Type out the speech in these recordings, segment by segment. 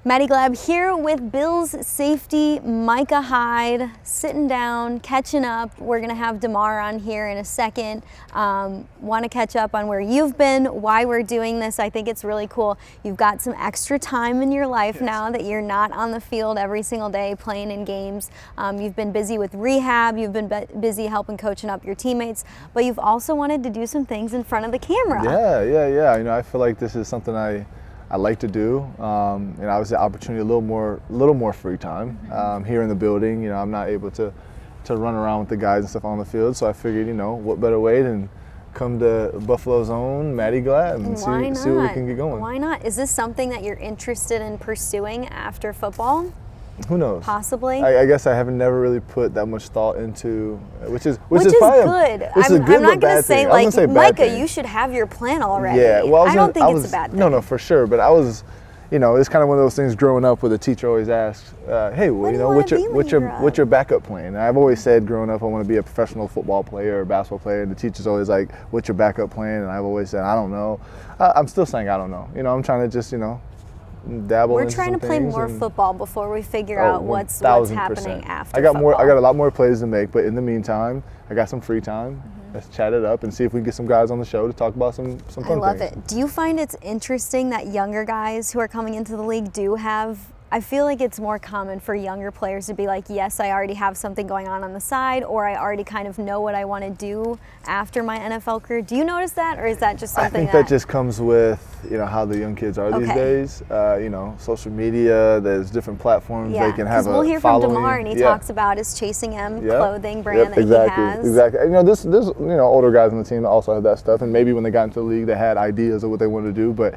Maddy Glab here with Bills safety Micah Hyde, sitting down, catching up. We're going to have Damar on here in a second. Want to catch up on where you've been, why we're doing this. I think it's really cool. You've got some extra time in your life now that you're not on the field every single day playing in games. You've been busy with rehab, you've been busy helping coaching up your teammates, but you've also wanted to do some things in front of the camera. Yeah. You know, I feel like this is something I like to do. And I was the opportunity a little more free time here in the building. You know, I'm not able to run around with the guys and stuff on the field, so I figured, you know, what better way than come to Buffalo's own Maddy Glab and see where we can get going. Why not? Is this something that you're interested in pursuing after football? Who knows? Possibly. I guess I have never really put that much thought into, which is probably good. I'm not going to say like, Micah, you should have your plan already. Yeah, well, I don't think it's a bad thing. No, for sure. But I was, you know, it's kind of one of those things growing up where the teacher always asks, "Hey, well, you know, what's your backup plan?" And I've always said growing up, I want to be a professional football player or basketball player. And the teacher's always like, "What's your backup plan?" And I've always said, "I don't know." I'm still saying I don't know. You know, I'm trying to just, you know, dabble. We're trying to play more football before we figure out what's happening after. I got a lot more plays to make, but in the meantime, I got some free time. Let's chat it up and see if we can get some guys on the show to talk about some fun things. I love it. Do you find it's interesting that younger guys who are coming into the league do have? I feel like it's more common for younger players to be like, yes, I already have something going on the side, or I already kind of know what I want to do after my NFL career. Do you notice that, or is that just something that just comes with, you know, how the young kids are these days? You know, social media, there's different platforms they can have a following. We'll hear from Damar, and he talks about his Chasing M clothing brand that he has. Exactly. You know, there's you know, older guys on the team that also have that stuff, and maybe when they got into the league, they had ideas of what they wanted to do, but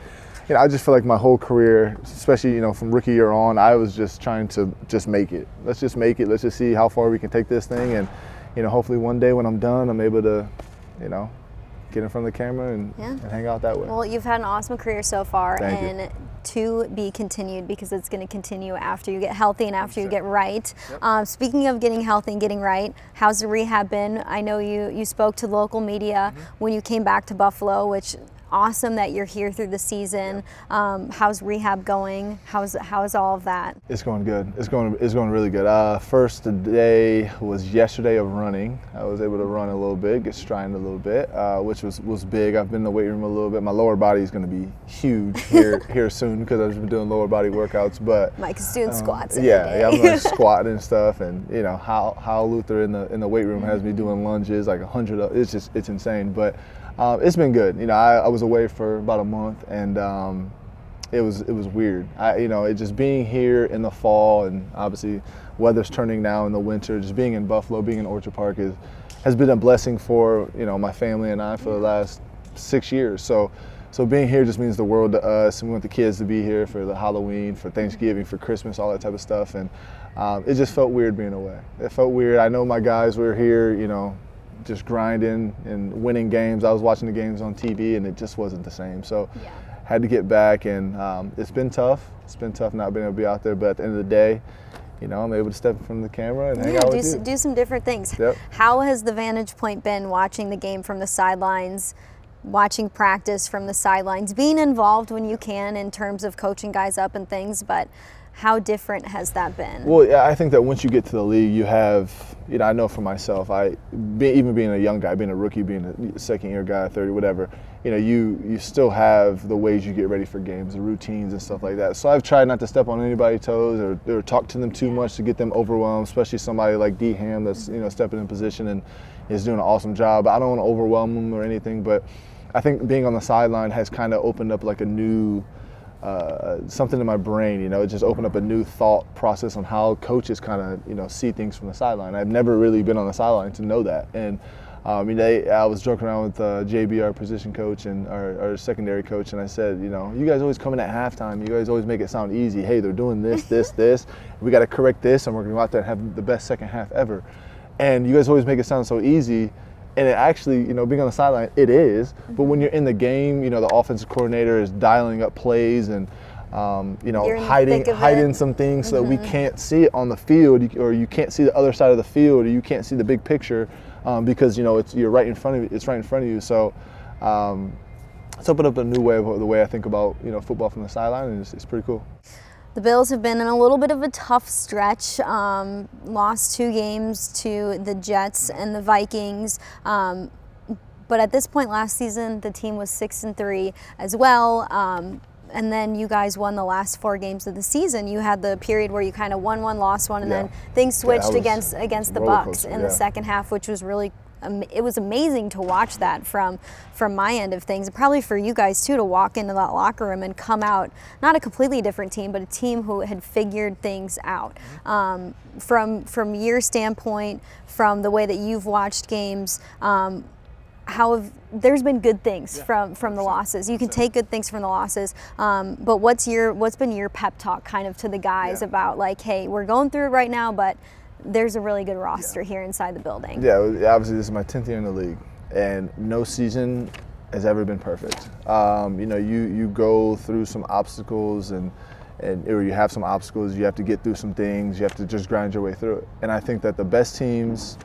you know, I just feel like my whole career, especially, you know, from rookie year on, I was just trying to just make it. Let's just make it. Let's just see how far we can take this thing. And, you know, hopefully one day when I'm done, I'm able to, you know, get in front of the camera and hang out that way. Well, you've had an awesome career so far. Thank you. To be continued, because it's going to continue after you get healthy and after you get right. Speaking of getting healthy and getting right, how's the rehab been? I know you spoke to local media when you came back to Buffalo, which awesome that you're here through the season. How's rehab going? How's all of that? It's going good. It's going really good. First day was yesterday of running. I was able to run a little bit, get striding a little bit, which was big. I've been in the weight room a little bit. My lower body is going to be huge here soon because I've been doing lower body workouts. But Mike's doing squats. I'm doing squatting and stuff, and you know how Luther in the weight room has me doing lunges like 100. It's insane, but. It's been good. You know, I was away for about a month, and it was weird. You know, it just being here in the fall, and obviously weather's turning now in the winter. Just being in Buffalo, being in Orchard Park has been a blessing for, you know, my family and I for the last 6 years. So being here just means the world to us. And we want the kids to be here for the Halloween, for Thanksgiving, for Christmas, all that type of stuff. And it just felt weird being away. It felt weird. I know my guys were here, you know, just grinding and winning games. I was watching the games on TV, and it just wasn't the same. So had to get back, and it's been tough. It's been tough not being able to be out there, but at the end of the day, you know, I'm able to step in front of the camera and hang out with you. Do some different things. How has the vantage point been watching the game from the sidelines, watching practice from the sidelines, being involved when you can in terms of coaching guys up and things, but how different has that been? Well, yeah, I think that once you get to the league, you have, you know, I know for myself, even being a young guy, being a rookie, being a second-year guy, 30, whatever, you know, you still have the ways you get ready for games, the routines and stuff like that. So I've tried not to step on anybody's toes or talk to them too much to get them overwhelmed, especially somebody like D. Ham that's, you know, stepping in position and is doing an awesome job. I don't want to overwhelm them or anything, but I think being on the sideline has kind of opened up like a new something in my brain, you know. It just opened up a new thought process on how coaches kind of, you know, see things from the sideline. I've never really been on the sideline to know that. And you know, I was joking around with JB, our position coach, and our secondary coach, and I said, you know, you guys always come in at halftime. You guys always make it sound easy. Hey, they're doing this. We got to correct this, and we're going to go out there and have the best second half ever. And you guys always make it sound so easy. And it actually, you know, being on the sideline, it is. But when you're in the game, you know, the offensive coordinator is dialing up plays and, you know, hiding some things so that we can't see it on the field, or you can't see the other side of the field, or you can't see the big picture because, you know, you're right in front of you. It's right in front of you. So it's opened up a new way of the way I think about, you know, football from the sideline, and it's pretty cool. The Bills have been in a little bit of a tough stretch. Lost 2 games to the Jets and the Vikings. But at this point last season, the team was 6-3 as well. And then you guys won the last 4 games of the season. You had the period where you kind of won one, lost one, and then things switched against the Bucs in the second half, which was really it was amazing to watch that from my end of things, and probably for you guys too, to walk into that locker room and come out not a completely different team, but a team who had figured things out. From your standpoint, from the way that you've watched games, there's been good things from the losses. You can take good things from the losses, but what's been your pep talk kind of to the guys about, like, hey, we're going through it right now, but there's a really good roster here inside the building. Yeah, obviously this is my 10th year in the league, and no season has ever been perfect. You go through some obstacles or you have some obstacles, you have to get through some things, you have to just grind your way through it. And I think that the best teams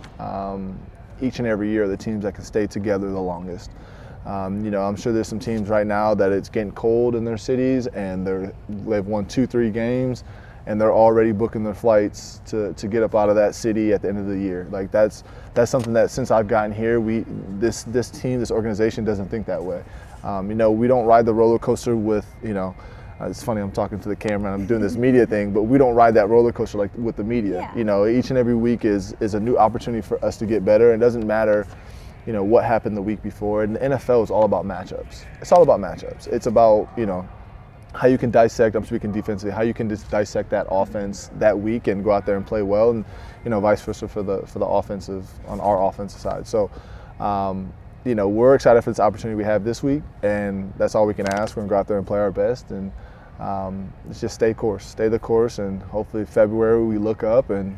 each and every year are the teams that can stay together the longest. I'm sure there's some teams right now that it's getting cold in their cities and they've won 2-3 games and they're already booking their flights to get up out of that city at the end of the year. Like that's something that since I've gotten here, this organization doesn't think that way. We don't ride the roller coaster with, it's funny, I'm talking to the camera and I'm doing this media thing, but we don't ride that roller coaster like with the media. Yeah. Each and every week is a new opportunity for us to get better. It doesn't matter, what happened the week before. And the NFL is all about matchups. It's all about matchups. It's about, how you can dissect, I'm speaking defensively, how you can just dissect that offense that week and go out there and play well, and, vice versa for the offensive, on our offensive side. So, we're excited for this opportunity we have this week, and that's all we can ask. We're going to go out there and play our best, and let's just stay the course, and hopefully February we look up and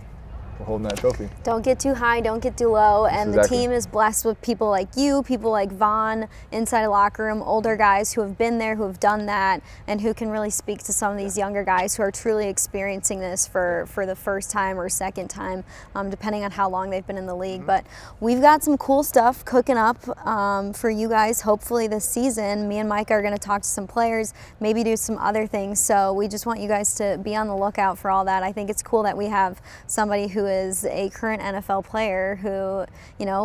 we're holding that trophy. Don't get too high, don't get too low, and Exactly. The team is blessed with people like you, people like Vaughn inside the locker room, older guys who have been there, who have done that, and who can really speak to some of these younger guys who are truly experiencing this for the first time or second time, depending on how long they've been in the league. But we've got some cool stuff cooking up for you guys, hopefully this season. Me and Micah are going to talk to some players, maybe do some other things, so we just want you guys to be on the lookout for all that. I think it's cool that we have somebody who is a current NFL player who,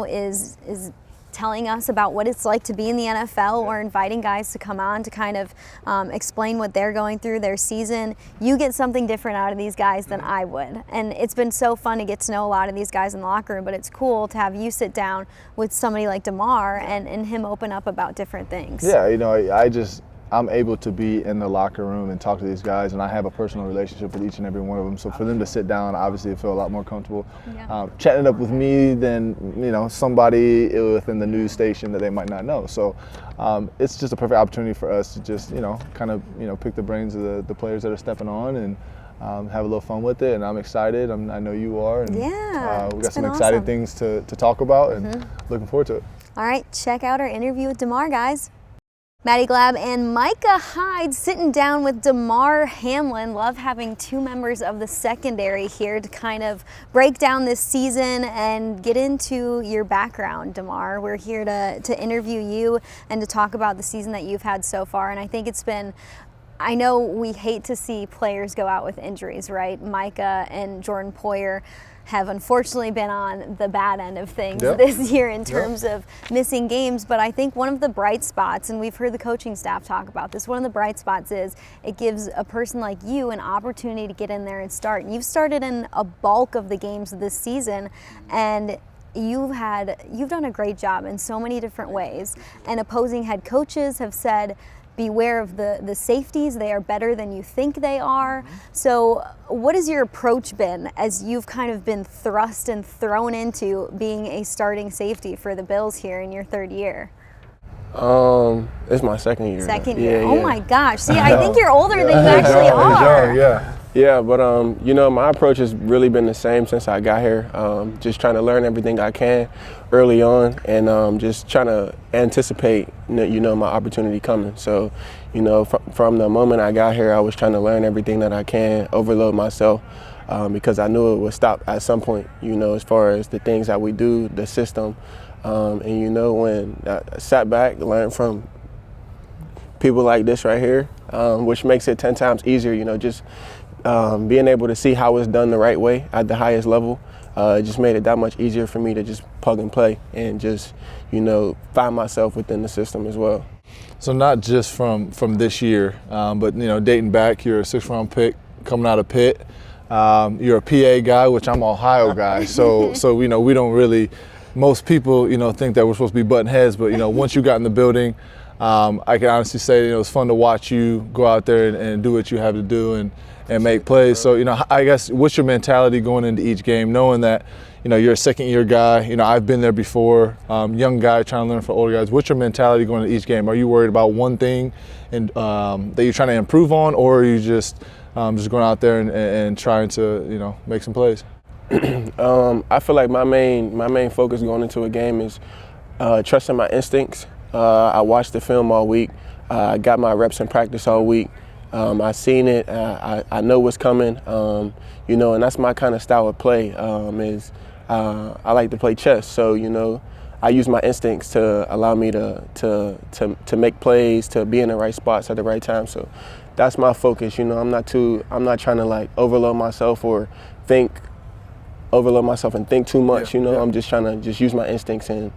is telling us about what it's like to be in the NFL, or inviting guys to come on to kind of explain what they're going through, their season. You get something different out of these guys than I would. And it's been so fun to get to know a lot of these guys in the locker room, but it's cool to have you sit down with somebody like Damar and him open up about different things. Yeah, I'm able to be in the locker room and talk to these guys, and I have a personal relationship with each and every one of them. So for them to sit down, obviously, I feel a lot more comfortable chatting it up with me than somebody within the news station that they might not know. So it's just a perfect opportunity for us to just kind of pick the brains of the players that are stepping on and have a little fun with it. And I'm excited. I know you are. And, we got some exciting things to talk about, and looking forward to it. All right, check out our interview with Damar, guys. Maddy Glab and Micah Hyde sitting down with Damar Hamlin. Love having 2 members of the secondary here to kind of break down this season and get into your background, Damar. We're here to interview you and to talk about the season that you've had so far. And I think I know we hate to see players go out with injuries, right? Micah and Jordan Poyer have unfortunately been on the bad end of things this year in terms of missing games. But I think one of the bright spots, and we've heard the coaching staff talk about this, one of the bright spots is it gives a person like you an opportunity to get in there and start. You've started in a bulk of the games of this season, and you've done a great job in so many different ways. And opposing head coaches have said, beware of the safeties. They are better than you think they are. So what has your approach been as you've kind of been thrust and thrown into being a starting safety for the Bills here in your 3rd year? It's my 2nd year. Second year. Oh my gosh. See, I think you're older than you actually are. Yeah, but my approach has really been the same since I got here. Just trying to learn everything I can early on, and just trying to anticipate, my opportunity coming. So, from the moment I got here, I was trying to learn everything that I can, overload myself, because I knew it would stop at some point. As far as the things that we do, the system, and when I sat back, learned from people like this right here, which makes it 10 times easier. You know, just being able to see how it's done the right way at the highest level. It just made it that much easier for me to just plug and play and just, you know, find myself within the system as well. So not just from this year, but, you know, dating back, you're a 6th-round pick coming out of Pitt. You're a PA guy, which I'm an Ohio guy. So you know, we don't really, most people, you know, think that we're supposed to be butting heads, but, you know, once you got in the building, I can honestly say, you know, it's fun to watch you go out there and do what you have to do and make plays. So, you know, I guess what's your mentality going into each game, knowing that, you know, you're a 2nd-year guy. You know, I've been there before, young guy trying to learn from older guys. What's your mentality going into each game? Are you worried about one thing and that you're trying to improve on, or are you just going out there and trying to, you know, make some plays? I feel like my main focus going into a game is trusting my instincts. I watched the film all week. I got my reps in practice all week. I seen it. I know what's coming. You know, and that's my kind of style of play. I like to play chess. So, you know, I use my instincts to allow me to make plays, to be in the right spots at the right time. So that's my focus. You know, I'm not trying to like overload myself and think too much. Yeah, you know, yeah. I'm just trying to just use my instincts and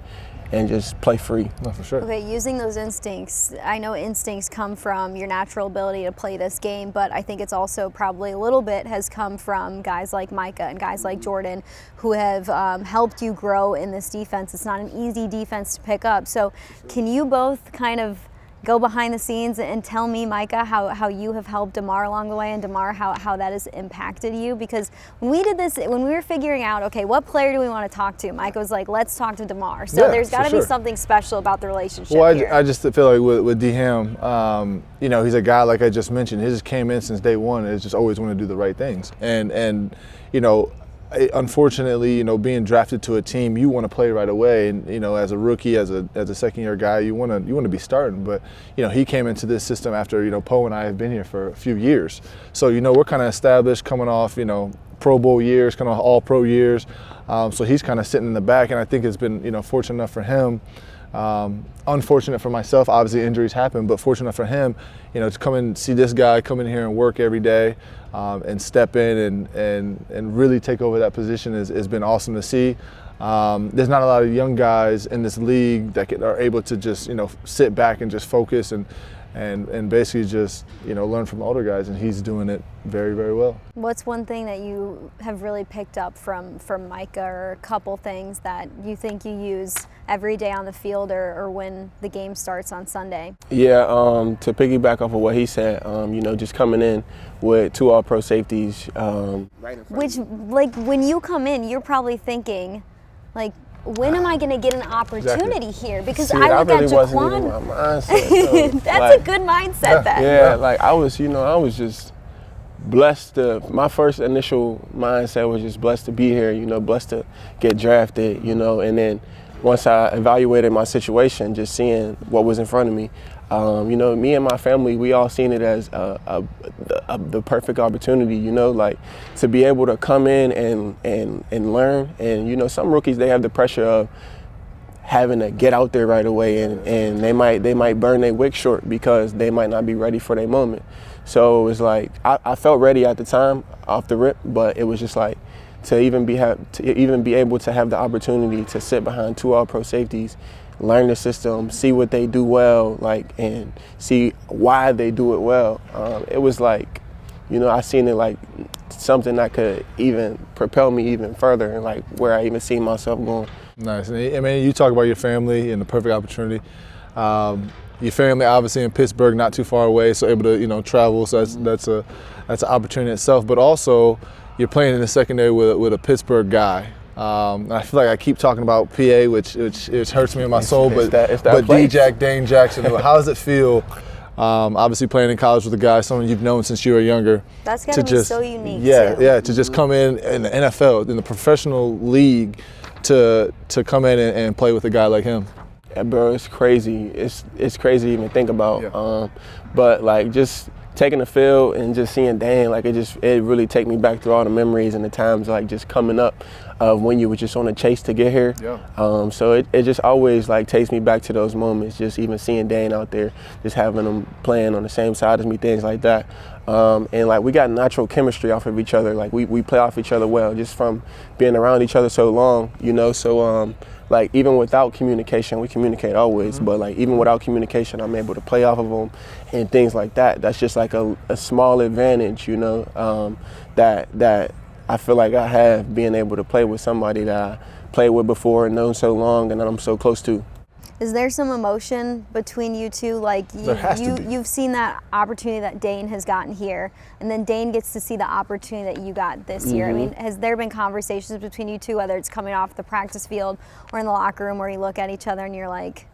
just play free. No, for sure. Okay, using those instincts, I know instincts come from your natural ability to play this game, but I think it's also probably a little bit has come from guys like Micah and guys like Jordan who have helped you grow in this defense. It's not an easy defense to pick up. So can you both kind of go behind the scenes and tell me, Micah, how you have helped Damar along the way, and Damar, how that has impacted you? Because when we did this, when we were figuring out, okay, what player do we want to talk to, Micah was like, let's talk to Damar. So Yeah, there's got to for be sure. something special about the relationship Well, here. I just feel like with D-Ham, you know, he's a guy, like I just mentioned, he just came in since day one and has just always wanted to do the right things. And you know, unfortunately, you know, being drafted to a team, you want to play right away. And, you know, as a rookie, as a 2nd-year guy, you want to be starting. But, you know, he came into this system after, you know, Poe and I have been here for a few years. So, you know, we're kind of established coming off, you know, Pro Bowl years, kind of all pro years. So he's kind of sitting in the back, and I think it's been, you know, fortunate enough for him. Unfortunate for myself, obviously injuries happen, but fortunate for him, you know, to come and see this guy come in here and work every day, and step in and really take over that position has been awesome to see. There's not a lot of young guys in this league that are able to just, you know, sit back and just focus and basically just, you know, learn from older guys, and he's doing it very, very well. What's one thing that you have really picked up from Micah, or a couple things that you think you use every day on the field or when the game starts on Sunday? Yeah, to piggyback off of what he said, you know, just coming in with 2 all-pro safeties. Which, like, when you come in, you're probably thinking, like, when am I going to get an opportunity here? Because See, I look really at wasn't even Jaquan. my mindset. So, That's like, a good mindset then. Yeah, like I was just blessed my first initial mindset was just blessed to be here, you know, blessed to get drafted, you know, and then once I evaluated my situation, just seeing what was in front of me, you know, me and my family, we all seen it as the perfect opportunity, you know, like to be able to come in and learn. And, you know, some rookies, they have the pressure of having to get out there right away, and they might burn their wick short because they might not be ready for their moment. So it was like, I felt ready at the time off the rip, but it was just like, to even be able to have the opportunity to sit behind 2 all-pro safeties, learn the system, see what they do well, like, and see why they do it well. It was like, you know, I seen it like something that could even propel me even further, and like where I even see myself going. Nice. And I mean, you talk about your family and the perfect opportunity. Your family obviously in Pittsburgh, not too far away, so able to, you know, travel. So that's an opportunity itself. But also, you're playing in the secondary with a Pittsburgh guy. And I feel like I keep talking about PA, which hurts me in my soul. But D-Jack, Dane Jackson, how does it feel? Obviously playing in college with a guy, someone you've known since you were younger. That's got to be so unique. Yeah, too. yeah, to just come in the NFL, in the professional league, to come in and play with a guy like him. Yeah, bro, it's crazy. It's crazy to even think about. Yeah. But like just taking the field and just seeing Dane, like it really take me back through all the memories and the times like just coming up of when you were just on a chase to get here. Yeah. So it just always like takes me back to those moments, just even seeing Dane out there, just having him playing on the same side as me, things like that. And like we got natural chemistry off of each other. Like we play off each other well just from being around each other so long, you know. So like even without communication, we communicate always, but like even without communication, I'm able to play off of them and things like that. That's just like a small advantage, you know, that I feel like I have being able to play with somebody that I played with before and known so long and that I'm so close to. Is there some emotion between you two? Like you've seen that opportunity that Dane has gotten here, and then Dane gets to see the opportunity that you got this year. I mean, has there been conversations between you two, whether it's coming off the practice field or in the locker room, where you look at each other and you're like,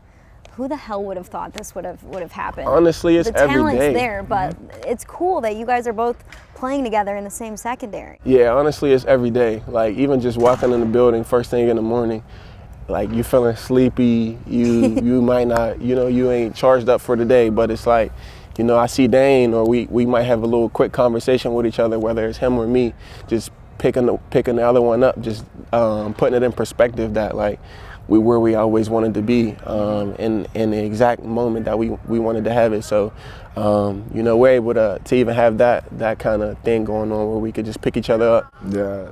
who the hell would have thought this would have happened? Honestly, it's every day. The talent's there, but it's cool that you guys are both playing together in the same secondary. Yeah, honestly, it's every day. Like even just walking in the building first thing in the morning, like you feeling sleepy, you might not, you know, you ain't charged up for the day, but it's like, you know, I see Dane, or we might have a little quick conversation with each other, whether it's him or me, just picking the other one up, just putting it in perspective that like we were where we always wanted to be in the exact moment that we wanted to have it. So, you know, we're able to even have that kind of thing going on where we could just pick each other up.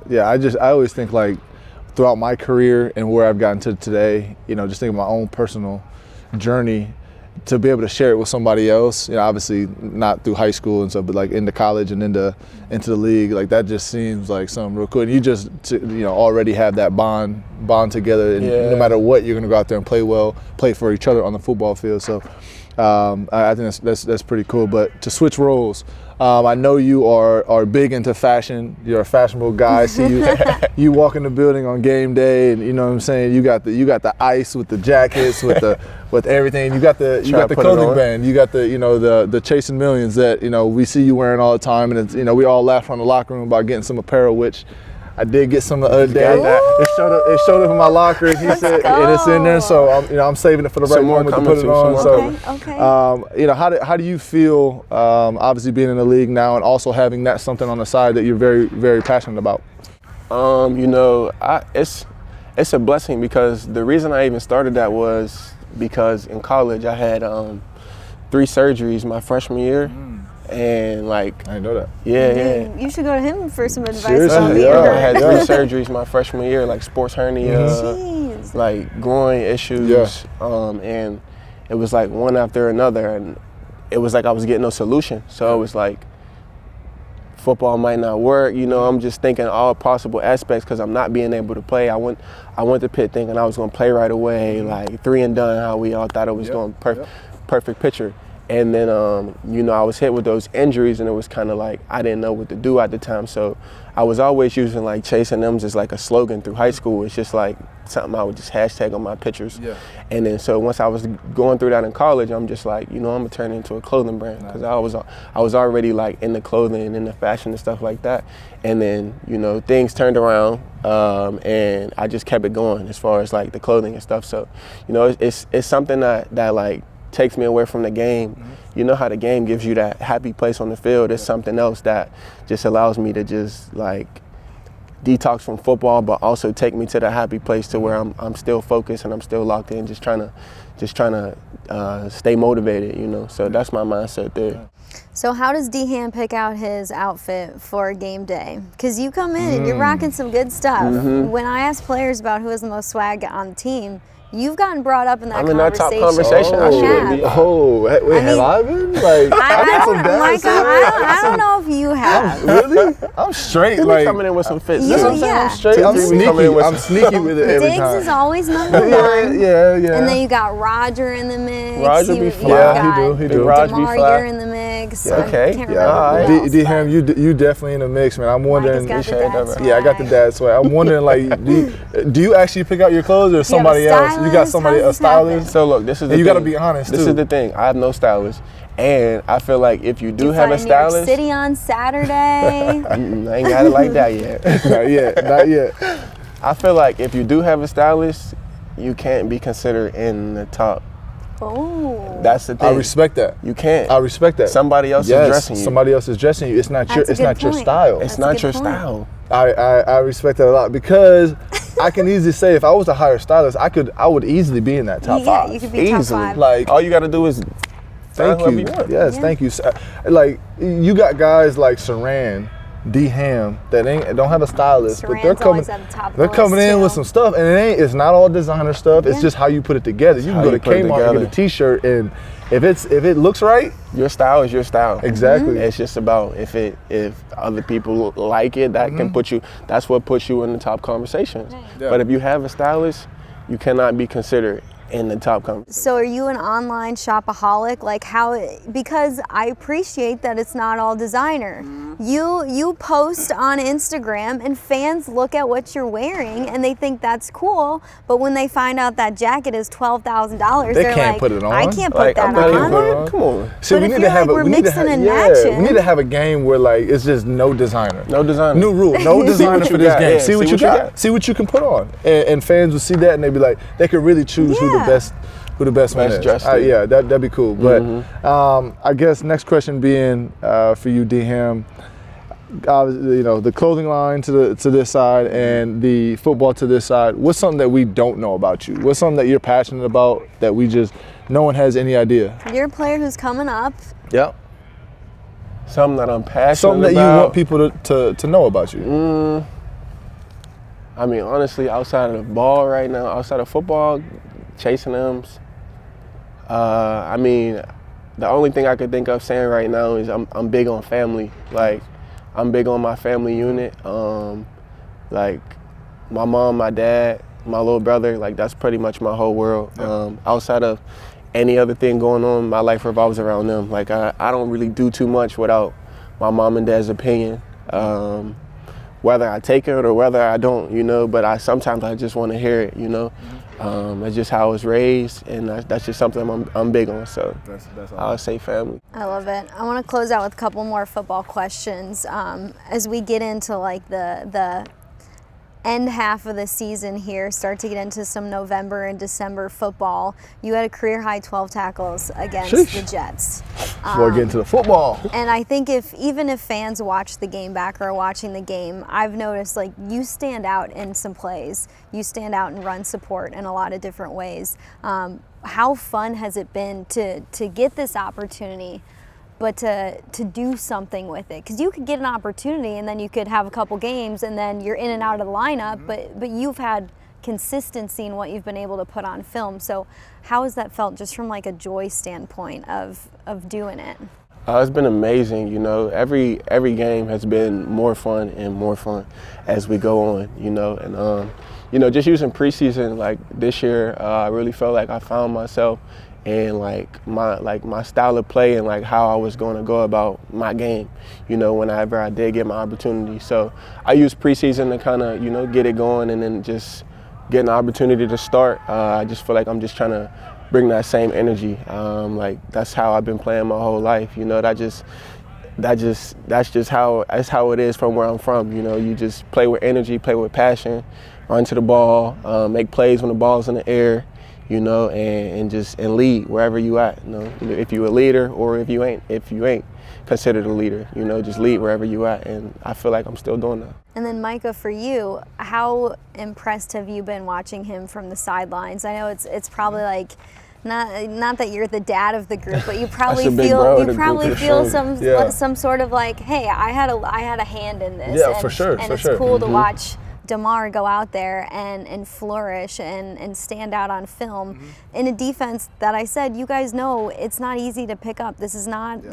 Yeah. I always think like, throughout my career and where I've gotten to today, you know, just think of my own personal journey, to be able to share it with somebody else, you know, obviously not through high school and stuff, but like into college and into the league, like that just seems like something real cool. And you just, you know, already have that bond together, and no matter what, you're gonna go out there and play for each other on the football field. So I think that's pretty cool. But to switch roles, I know you are big into fashion. You're a fashionable guy. I see you walk in the building on game day, and you know what I'm saying. You got the ice with the jackets, with everything. You got the clothing brand. You got the Chasing Millions that, you know, we see you wearing all the time, and it's, you know, we all laugh on the locker room about getting some apparel, which I did get some the other day. It showed up in my locker, and he said, and it's in there. So I'm saving it for the right moment to put it on. So, you know, how do you feel? Obviously being in the league now, and also having that something on the side that you're very, very passionate about. You know, it's a blessing, because the reason I even started that was because in college I had 3 surgeries my freshman year. And like, I didn't know that. Yeah. You should go to him for some advice. Seriously? I had 3 surgeries my freshman year, like sports hernia, like groin issues, and it was like one after another, and it was like I was getting no solution. So it was like, football might not work. You know, I'm just thinking all possible aspects because I'm not being able to play. I went to Pitt thinking I was going to play right away, like 3 and done, how we all thought it was going perfect picture. And then, you know, I was hit with those injuries, and it was kind of like I didn't know what to do at the time. So I was always using like Chasing Them as like a slogan through high school. It's just like something I would just hashtag on my pictures. And then so once I was going through that in college, I'm just like, you know, I'm gonna turn it into a clothing brand, because I was already like in the clothing and in the fashion and stuff like that. And then, you know, things turned around, and I just kept it going as far as like the clothing and stuff. So, you know, it's something that like takes me away from the game. You know how the game gives you that happy place on the field. It's something else that just allows me to just like detox from football, but also take me to the happy place to where I'm still focused and I'm still locked in, just trying to stay motivated, you know. So that's my mindset there. So how does D-Ham pick out his outfit for game day? Because you come in and you're rocking some good stuff. When I ask players about who has the most swag on the team, you've gotten brought up in that conversation. I'm in that top conversation. I should be. Have I been? Like, I don't know if you have. Really? I'm straight. Like, coming in with some fits. I'm straight. I'm sneaky with it every Diggs time. is always number 1. Yeah. And then you got Roger in the mix. Roger be fly. Yeah, he do. Damar, you're in the mix. Okay. I can't remember D-Ham, you definitely in the mix, man. I'm wondering. I got the dad swag. I'm wondering, like, do you actually pick out your clothes, or somebody else? You got somebody, a stylist? So look, this is the thing. You got to be honest, This is the thing. I have no stylist. And I feel like if you do have a stylist, New York City on Saturday. I ain't got it like that yet. Not yet. I feel like if you do have a stylist, you can't be considered in the top Oh. That's the thing. I respect that. You can't. I respect that. Somebody else is dressing you. Somebody else is dressing you. It's not your. That's a It's good not your point. style. It's That's a not good your point. style. I respect that a lot because I can easily say if I was a higher stylist, I would easily be in that top Yeah, five. you could be top Easily. 5. Like, All you got to do is thank whoever you. want. Yes, Yeah. thank you. Like you got guys like Saran, D Ham that don't have a stylist, but they're Saran's coming. always at the top of They're the coming list, in too. with some stuff, and it's not all designer stuff. It's Yeah. just how you put it together. You can how go to you put it Kmart and get a together. T-shirt, and if it looks right, Your style is your style. exactly. It's just about if other people like it, that can put you. That's what puts you in the top conversations. Yeah. But if you have a stylist, you cannot be considered in the top conversation. So are you an online shopaholic? Like how, because I appreciate that it's not all designer. You post on Instagram and fans look at what you're wearing and they think that's cool, but when they find out that jacket is $12,000, They they're can't like, put it on. I can't put Like, that I'm not even on. put it on. Come on. See, But we if need to you're have like, a we're we need to mixing have, and yeah, matching. we need to have a game where like it's just no designer. No designer. New rule, no designer what for you this got. game. Yeah, see what you got. See what you can put on, and fans will see that and they be like, they could really choose who the Yeah. best one is. dressed is. Yeah, that'd be cool. But I guess next question being for you, D Ham. The clothing line to this side and the football to this side. What's something that we don't know about you? What's something that you're passionate about that no one has any idea? You're a player who's coming up. Yep. Something that I'm passionate Something that about. you want people to know about you. I mean, honestly, outside of the ball right now, outside of football, chasing M's. I mean, the only thing I could think of saying right now is I'm big on family. Like, I'm big on my family unit. Like, my mom, my dad, my little brother, like that's pretty much my whole world. Outside of any other thing going on, my life revolves around them. Like, I don't really do too much without my mom and dad's opinion. Whether I take it or whether I don't, but sometimes I just want to hear it, That's just how I was raised, and that's just something I'm big on, so That's I would say family. I love it. I want to close out with a couple more football questions as we get into like the end half of the season here, start to get into some November and December football. You had a career high 12 tackles against the Jets. Before we get into the football. And I think even if fans watch the game back or are watching the game, I've noticed like you stand out in some plays. You stand out in run support in a lot of different ways. How fun has it been to get this opportunity, but to do something with it? Because you could get an opportunity and then you could have a couple games and then you're in and out of the lineup, but you've had consistency in what you've been able to put on film. So how has that felt just from like a joy standpoint of doing it? It's been amazing, Every game has been more fun and more fun as we go on, and just using preseason like this year, I really felt like I found myself and my style of play and like how I was going to go about my game, whenever I did get my opportunity. So I used preseason to kind of get it going, and then just get an opportunity to start. I just feel like I'm just trying to bring that same energy. Like that's how I've been playing my whole life. That's just how it is from where I'm from. You just play with energy, play with passion, run to the ball, make plays when the ball's in the air, and lead wherever you at. If you're a leader or if you ain't considered a leader, just lead wherever you at. And I feel like I'm still doing that. And then Micah, for you, how impressed have you been watching him from the sidelines? I know it's probably like not that you're the dad of the group, but you probably feel some sort of like, hey, I had a hand in this. Yeah, and, for sure. And it's cool to watch Damar go out there and flourish and stand out on film in a defense that I said, you guys know it's not easy to pick up. This is not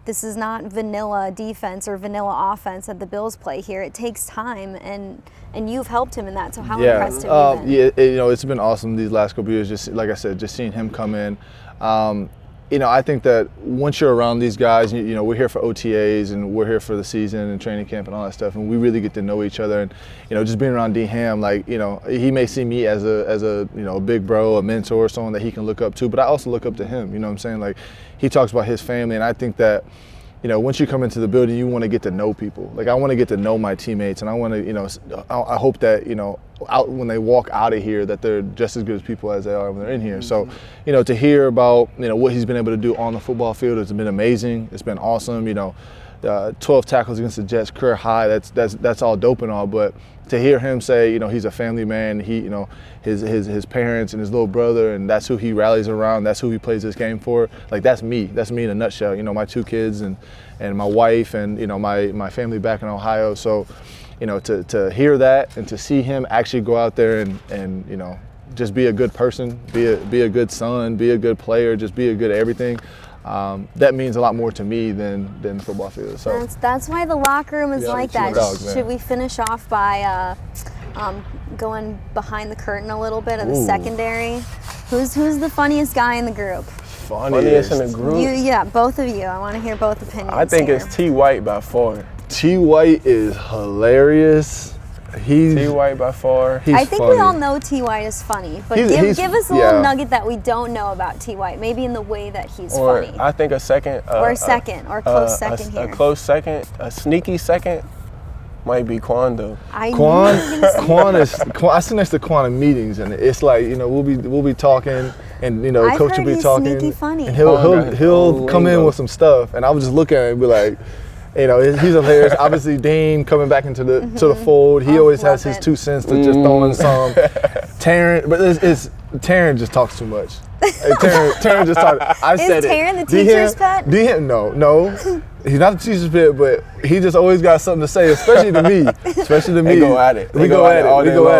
this is not vanilla defense or vanilla offense that the Bills play here. It takes time, and you've helped him in that. So how impressed have you been? Yeah, it's been awesome these last couple of years. Just like I said, just seeing him come in. I think that once you're around these guys, we're here for OTAs and we're here for the season and training camp and all that stuff, and we really get to know each other. And just being around D Ham, he may see me as a big bro, a mentor, someone that he can look up to, but I also look up to him. You know what I'm saying? Like, he talks about his family, and I think that once you come into the building, you want to get to know people. Like, I want to get to know my teammates, and I want to, I hope that, when they walk out of here, that they're just as good as people as they are when they're in here. So, to hear about, what he's been able to do on the football field has been amazing. It's been awesome. 12 tackles against the Jets, career high. That's all dope and all, but to hear him say, he's a family man. He, his parents and his little brother, and that's who he rallies around. That's who he plays this game for. Like, that's me. That's me in a nutshell. My 2 kids and my wife and my family back in Ohio. So, to hear that and to see him actually go out there and just be a good person, be a good son, be a good player, just be a good everything. That means a lot more to me than the football field. So that's why the locker room is like that. Dogs, should we finish off by going behind the curtain a little bit of the secondary? Who's the funniest guy in the group? Funniest in the group? Yeah, both of you. I want to hear both opinions. I think here. it's T. White by far. T. White is hilarious. T. White by far. I think funny. we all know T. White is funny, but give us a little nugget that we don't know about T. White, maybe in the way that he's funny. I think a second. Or a close second here. A close second, a sneaky second might be Quan, though. Quan I sit next to Quan in meetings, and it's like, we'll be talking, and coach will be talking, sneaky funny. and he'll come in with some stuff, and I would just look at him and be like, he's hilarious. Obviously, Dean coming back into the to the fold. He always has his 2 cents to just throw in some. Taryn, but Taryn just talks too much. Taryn just talks. I said it. Is Taryn the teacher's pet? No. He's not the teacher's pet, but he just always got something to say, especially to me. They go at it. We go at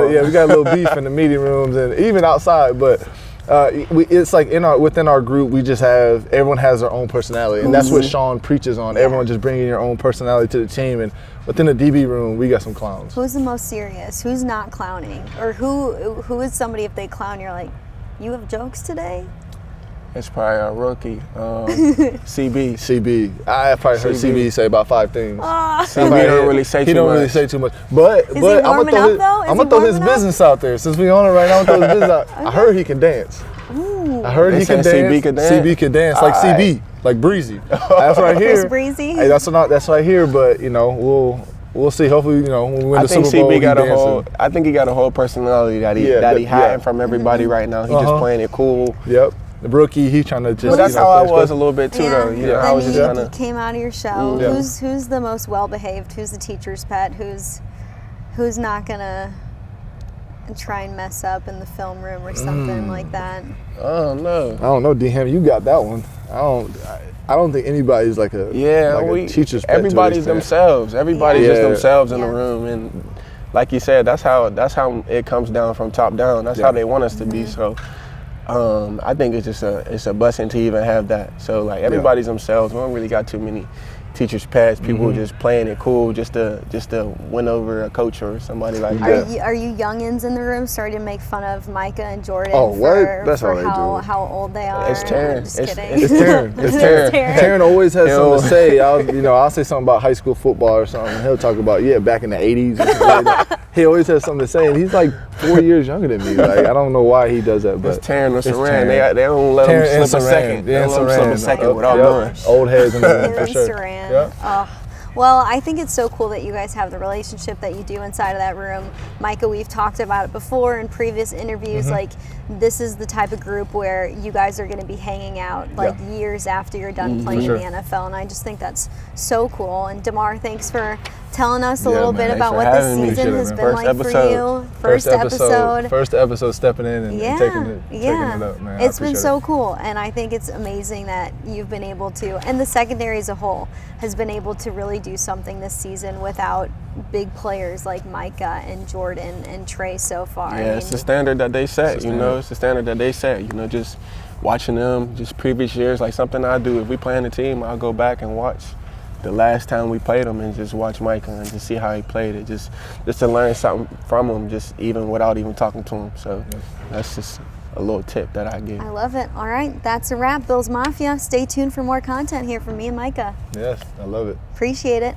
it. Yeah, we got a little beef in the meeting rooms and even outside, but. It's like within our group, we just have, everyone has their own personality, and that's what Sean preaches on. Yeah. Everyone just bringing your own personality to the team, and within the DB room, we got some clowns. Who's the most serious? Who's not clowning? Or who is somebody, if they clown, you're like, you have jokes today? It's probably our rookie, CB. I probably heard CB say about 5 things. CB don't really say too much. He don't really say too much. But I'm gonna throw his business out there. Since we on it right now, I'm gonna throw his business out. Okay. I heard he can dance. Ooh. I heard he can dance. CB can dance. CB can dance like CB, like Breezy. That's what I hear. Breezy. Hey, that's what I hear. But we'll see. Hopefully, when we win the Super Bowl, I think he got a whole personality that he hiding from everybody right now. He just playing it cool. Yep. The rookie, he's trying to just. But that's how I was a little bit too, though. I was just trying to. Came out of your shell. Yeah. Who's the most well behaved? Who's the teacher's pet? Who's not gonna try and mess up in the film room or something like that? I don't know, D-Ham, you got that one. I don't think anybody's like a a teacher's pet. Everybody's themselves. Everybody's just themselves in the room, and like you said, that's how it comes down from top down. That's how they want us to be. So. I think it's a blessing to even have that. So like everybody's themselves. We don't really got too many teachers' pets. People just playing it cool just to win over a coach or somebody like that. Are you youngins in the room starting to make fun of Micah and Jordan for how old they are? It's Taryn. Just kidding. It's Taryn. Taryn always has something to say. I'll say something about high school football or something. And he'll talk about back in the 80s. He always has something to say, and he's like 4 years younger than me. Like, I don't know why he does that, but it's Taryn or Saran. They don't let him slip a second. They don't let him slip a second without knowing. Old heads in the room for sure. Saran. Yep. Well, I think it's so cool that you guys have the relationship that you do inside of that room. Micah, we've talked about it before in previous interviews. Like, this is the type of group where you guys are going to be hanging out years after you're done playing in the NFL, and I just think that's so cool. And Damar, thanks for telling us a little bit about what this season has been like for you. First episode, stepping in and taking it up, man. It's been so cool, and I think it's amazing that you've been able to, and the secondary as a whole has been able to really do something this season without big players like Micah and Jordan and Trey so far. Yeah, it's the standard that they set. It's the standard that they set. Just watching them, just previous years, like something I do. If we play in the team, I'll go back and watch the last time we played him and just watch Micah and just see how he played it, just to learn something from him, just even without even talking to him. So that's just a little tip that I give. I love it. All right, that's a wrap. Bills Mafia. Stay tuned for more content here from me and Micah. Yes, I love it. Appreciate it.